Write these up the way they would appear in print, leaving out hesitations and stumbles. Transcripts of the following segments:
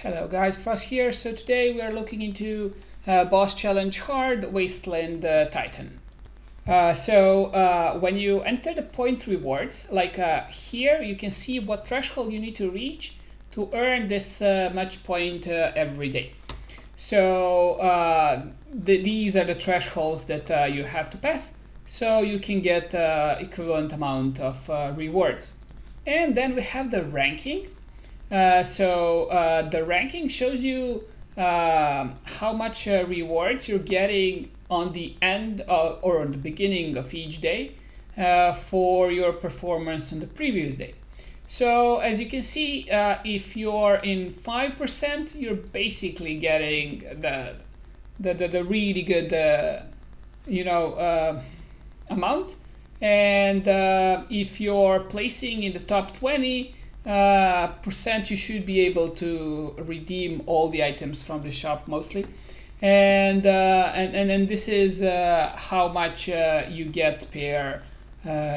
Hello guys, Frost here. So today we are looking into boss challenge hard Wasteland Titan. When you enter the point rewards, like here you can see what threshold you need to reach to earn this much point every day. So these are the thresholds that you have to pass, so you can get equivalent amount of rewards. And then we have the ranking. The ranking shows you how much rewards you're getting on the end or on the beginning of each day for your performance on the previous day. So as you can see, if you're in 5%, you're basically getting the really good amount. And if you're placing in the top 20%, you should be able to redeem all the items from the shop mostly, and then this is how much you get per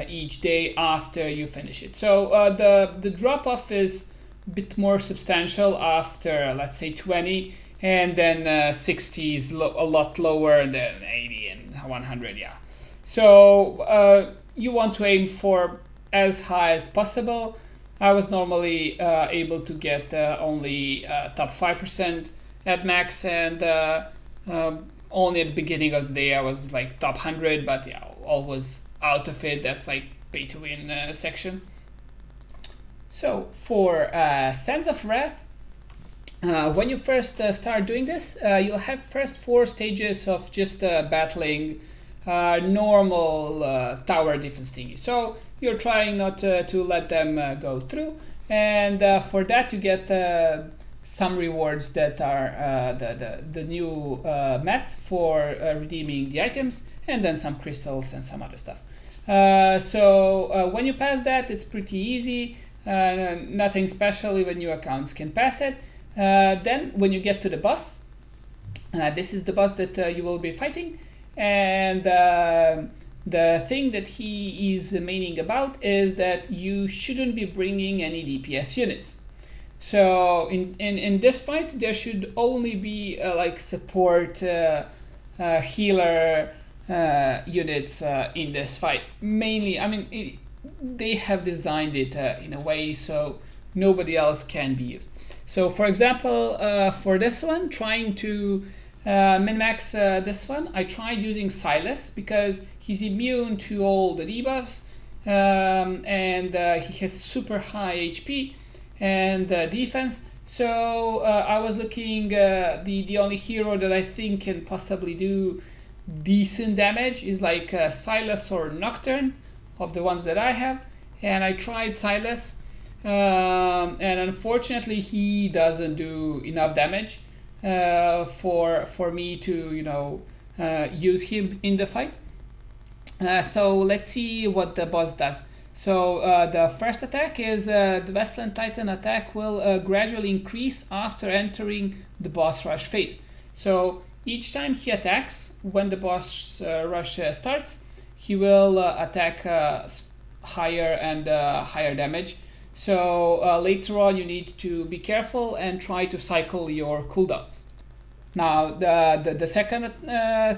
each day after you finish it. So the drop off is a bit more substantial after, let's say, 20, and then 60 is a lot lower than 80 and 100. Yeah. So you want to aim for as high as possible. I was normally able to get only top 5% at max, and only at the beginning of the day I was like top 100, but yeah, always out of it. That's like pay to win section. So for Sands of Wrath, when you first start doing this, you'll have first 4 stages of just battling normal tower defense thingy. So you're trying not to let them go through, and for that you get some rewards that are the new mats for redeeming the items, and then some crystals and some other stuff. When you pass that, it's pretty easy, nothing special, even new accounts can pass it. Then when you get to the boss, this is the boss that you will be fighting, and the thing that he is maining about is that you shouldn't be bringing any DPS units. So in this fight there should only be like support healer units in this fight. Mainly, I mean, they have designed it in a way so nobody else can be used. So for example, for this one, trying to min-max this one, I tried using Silas because he's immune to all the debuffs, and he has super high HP and defense. So I was looking, the only hero that I think can possibly do decent damage is like Silas or Nocturne of the ones that I have, and I tried Silas, and unfortunately he doesn't do enough damage for me to use him in the fight. So let's see what the boss does. So the first attack is the Wasteland Titan attack will gradually increase after entering the boss rush phase. So each time he attacks, when the boss rush starts, he will attack higher and higher damage. So later on you need to be careful and try to cycle your cooldowns. Now the second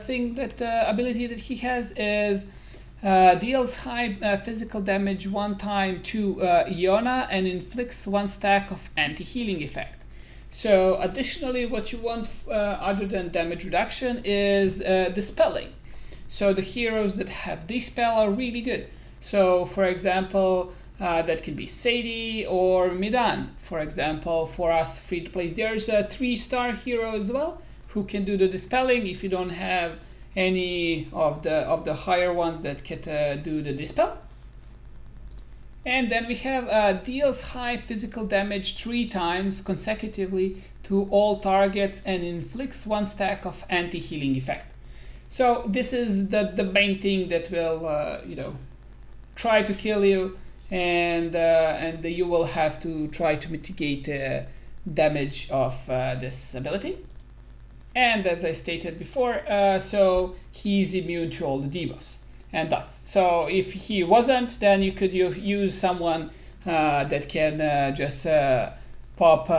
thing that ability that he has is deals high physical damage one time to Iona and inflicts 1 stack of anti-healing effect. So additionally, what you want other than damage reduction is dispelling. So the heroes that have dispel are really good. So for example, that can be Sadie or Midan. For example, for us free to play, there's a 3-star hero as well who can do the dispelling if you don't have any of the higher ones that can do the dispel. And then we have deals high physical damage 3 times consecutively to all targets and inflicts 1 stack of anti-healing effect. So this is the main thing that will try to kill you, and you will have to try to mitigate damage of this ability. And as I stated before, so he's immune to all the debuffs and dots. So if he wasn't, then you could use someone that can just pop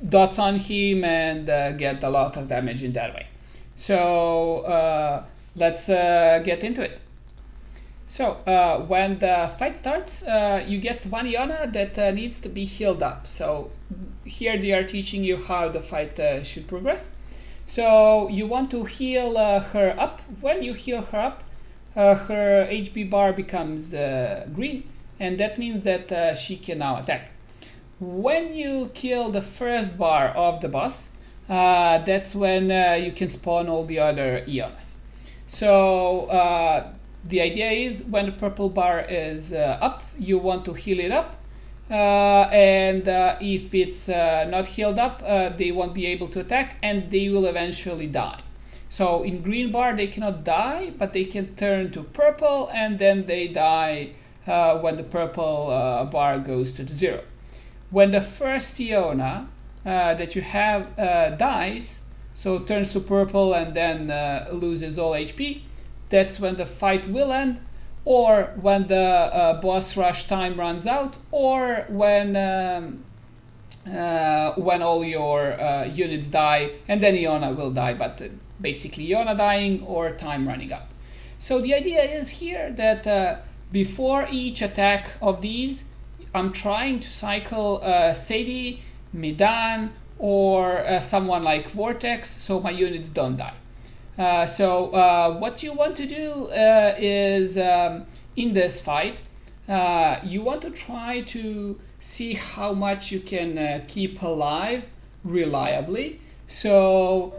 dots on him and get a lot of damage in that way. So let's get into it. So when the fight starts, you get one Iona that needs to be healed up. So here they are teaching you how the fight should progress. So you want to heal her up. When you heal her up, her HP bar becomes green, and that means that she can now attack. When you kill the first bar of the boss, that's when you can spawn all the other Ionas. So the idea is when the purple bar is up, you want to heal it up. And if it's not healed up, they won't be able to attack and they will eventually die. So in green bar, they cannot die, but they can turn to purple and then they die when the purple bar goes to the 0. When the first Iona that you have dies, so turns to purple and then loses all HP, that's when the fight will end, or when the boss rush time runs out, or when all your units die, and then Iona will die, but basically Iona dying or time running out. So the idea is here that before each attack of these, I'm trying to cycle Sadie, Midan, or someone like Vortex, so my units don't die. So what you want to do is in this fight, you want to try to see how much you can keep alive reliably. So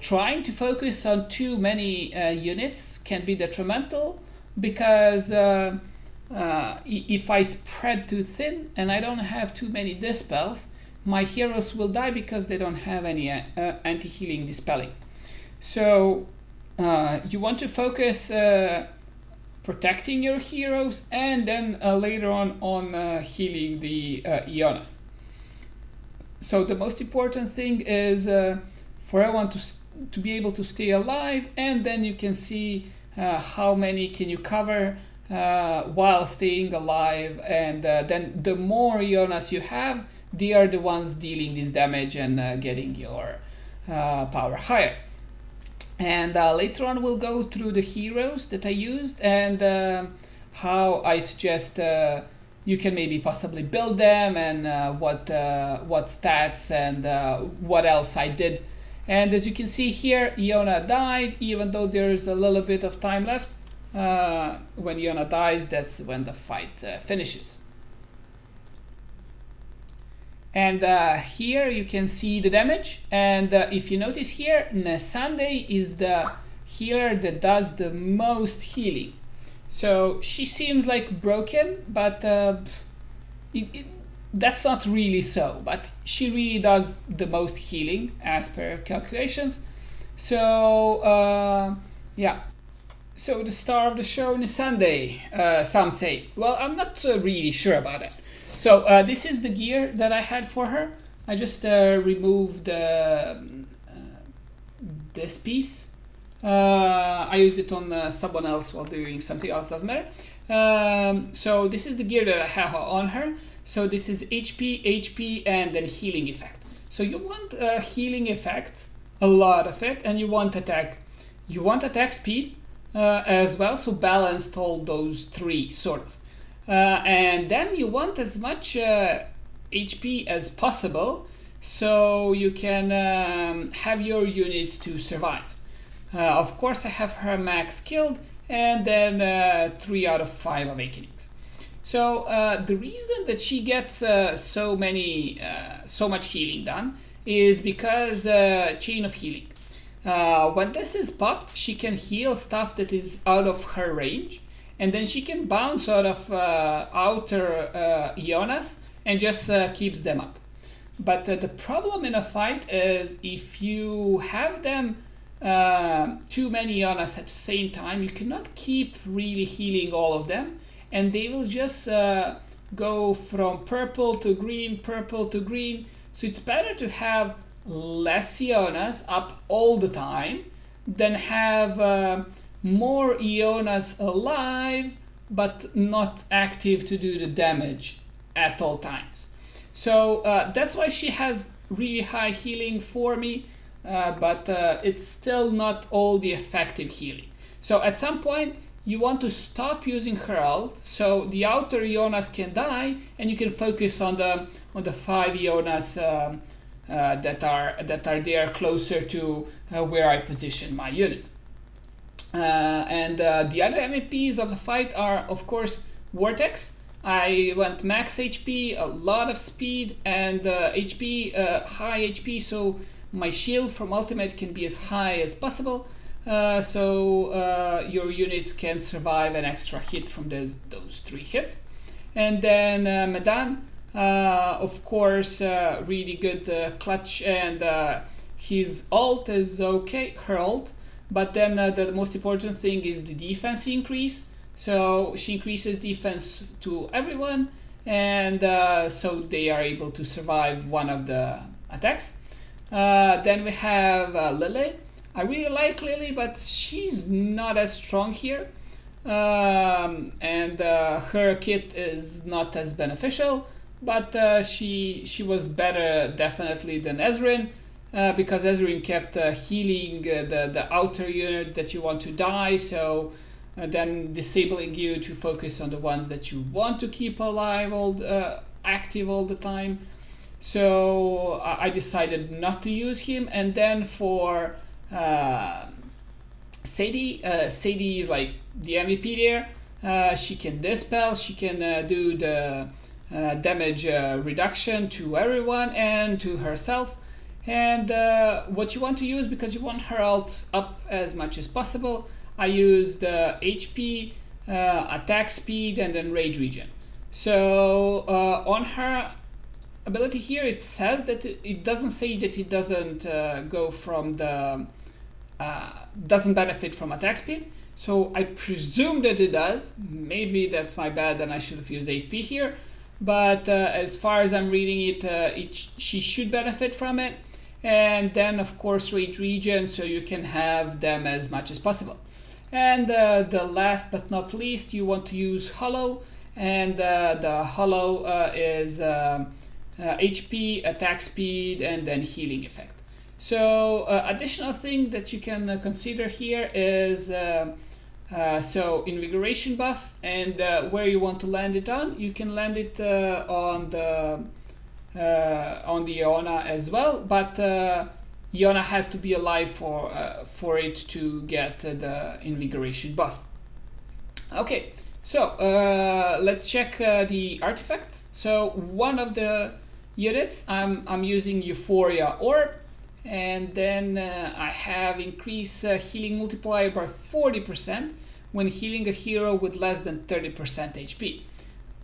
trying to focus on too many units can be detrimental, because if I spread too thin and I don't have too many dispels, my heroes will die because they don't have any anti-healing dispelling. So you want to focus protecting your heroes and then later on healing the Ionas. So the most important thing is for everyone to be able to stay alive, and then you can see how many can you cover while staying alive, and then the more Ionas you have, they are the ones dealing this damage and getting your power higher. And later on we'll go through the heroes that I used and how I suggest you can maybe possibly build them, and what stats and what else I did. And as you can see here, Iona died, even though there's a little bit of time left. When Iona dies, that's when the fight finishes. And here you can see the damage, and if you notice here, Nesande is the healer that does the most healing. So she seems like broken, but that's not really so, but she really does the most healing as per calculations. So yeah, so the star of the show, Nesande, some say. Well, I'm not really sure about it. So this is the gear that I had for her. I just removed this piece. I used it on someone else while doing something else, doesn't matter. So this is the gear that I have on her. So this is HP, and then healing effect. So you want a healing effect, a lot of it, and you want attack. You want attack speed as well, so balanced all those three, sort of. And then you want as much HP as possible, so you can have your units to survive. Of course, I have her max killed, and then 3 out of 5 awakenings. So the reason that she gets so much healing done is because chain of healing. When this is popped, she can heal stuff that is out of her range, and then she can bounce out of outer Ionas and just keeps them up. But the problem in a fight is if you have them too many Ionas at the same time, you cannot keep really healing all of them, and they will just go from purple to green, purple to green. So it's better to have less Ionas up all the time than have more Ionas alive but not active to do the damage at all times. So that's why she has really high healing for me, but it's still not all the effective healing. So at some point you want to stop using Herald, so the outer Ionas can die, and you can focus on the 5 Ionas that are there closer to where I position my units. And the other MVPs of the fight are, of course, Vortex. I went max HP, a lot of speed, and HP, high HP, so my shield from ultimate can be as high as possible. So your units can survive an extra hit from those 3 hits. And then Medan, of course, really good clutch, and his ult is okay, her ult. But then the most important thing is the defense increase. So she increases defense to everyone, and so they are able to survive one of the attacks. Then we have Lily. I really like Lily, but she's not as strong here. And her kit is not as beneficial, but she was better definitely than Ezreal. Because Ezreal kept healing the outer units that you want to die, so then disabling you to focus on the ones that you want to keep alive, active all the time. So I decided not to use him. And then for Sadie, Sadie is like the MVP there. She can dispel, she can do the damage reduction to everyone and to herself. And what you want to use, because you want her ult up as much as possible, I use the HP, attack speed, and then rage regen. So on her ability here, it says that it doesn't say that it doesn't go from the doesn't benefit from attack speed. So I presume that it does. Maybe that's my bad, and I should have used HP here. But as far as I'm reading it, she should benefit from it. And then of course rage regen, so you can have them as much as possible. And the last but not least, you want to use Hollow, and the Hollow is HP, attack speed, and then healing effect. So additional thing that you can consider here is so invigoration buff, and where you want to land it on. You can land it on the Iona as well, but Iona has to be alive for it to get the invigoration buff. Okay, so let's check the artifacts. So one of the units, I'm using Euphoria Orb, and then I have increased healing multiplier by 40% when healing a hero with less than 30% HP.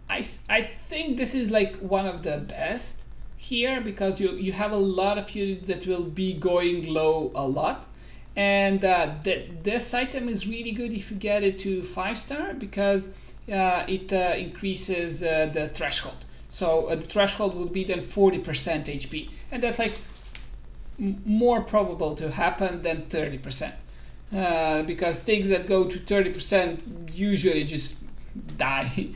I think this is like one of the best here, because you have a lot of units that will be going low a lot, and this item is really good if you get it to 5-star, because it increases the threshold. So the threshold will be then 40% HP, and that's like more probable to happen than 30%, because things that go to 30% usually just die.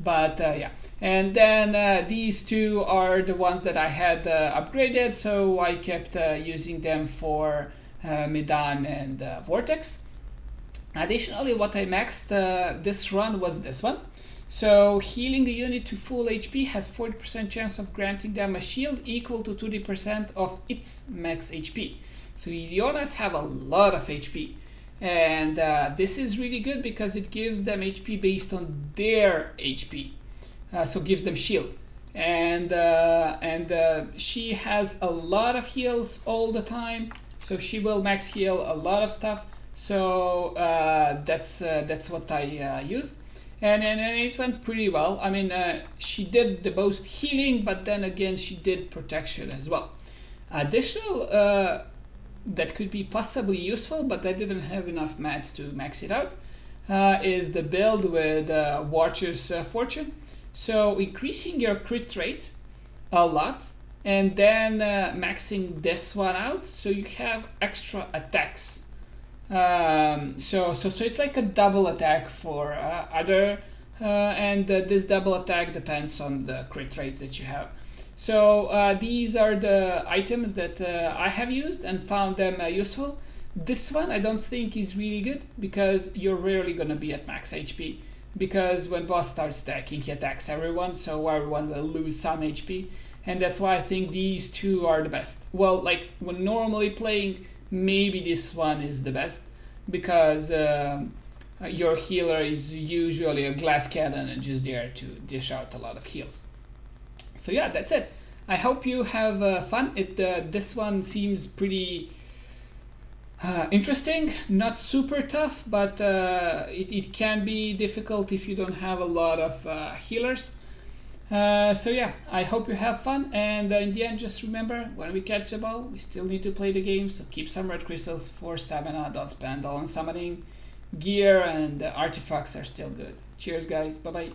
But yeah, and then these two are the ones that I had upgraded, so I kept using them for Medan and Vortex. Additionally, what I maxed this run was this one. So healing a unit to full HP has 40% chance of granting them a shield equal to 20% of its max HP. So Ionas have a lot of HP. And this is really good because it gives them HP based on their HP, so gives them shield. And she has a lot of heals all the time, so she will max heal a lot of stuff. So that's what I used, and it went pretty well. I mean, she did the most healing, but then again she did protection as well. Additional that could be possibly useful, but I didn't have enough mats to max it out, is the build with Watcher's Fortune. So increasing your crit rate a lot, and then maxing this one out, so you have extra attacks. So it's like a double attack for other, and this double attack depends on the crit rate that you have. So these are the items that I have used and found them useful. This one I don't think is really good because you're rarely gonna be at max HP, because when boss starts stacking he attacks everyone, so everyone will lose some HP, and that's why I think these two are the best. Well, like when normally playing, maybe this one is the best because your healer is usually a glass cannon and just there to dish out a lot of heals. So yeah, that's it. I hope you have fun. This one seems pretty interesting, not super tough, but it can be difficult if you don't have a lot of healers. So yeah, I hope you have fun, and in the end, just remember, when we catch the ball, we still need to play the game, so keep some red crystals for stamina, don't spend all on summoning. Gear and artifacts are still good. Cheers guys, bye bye.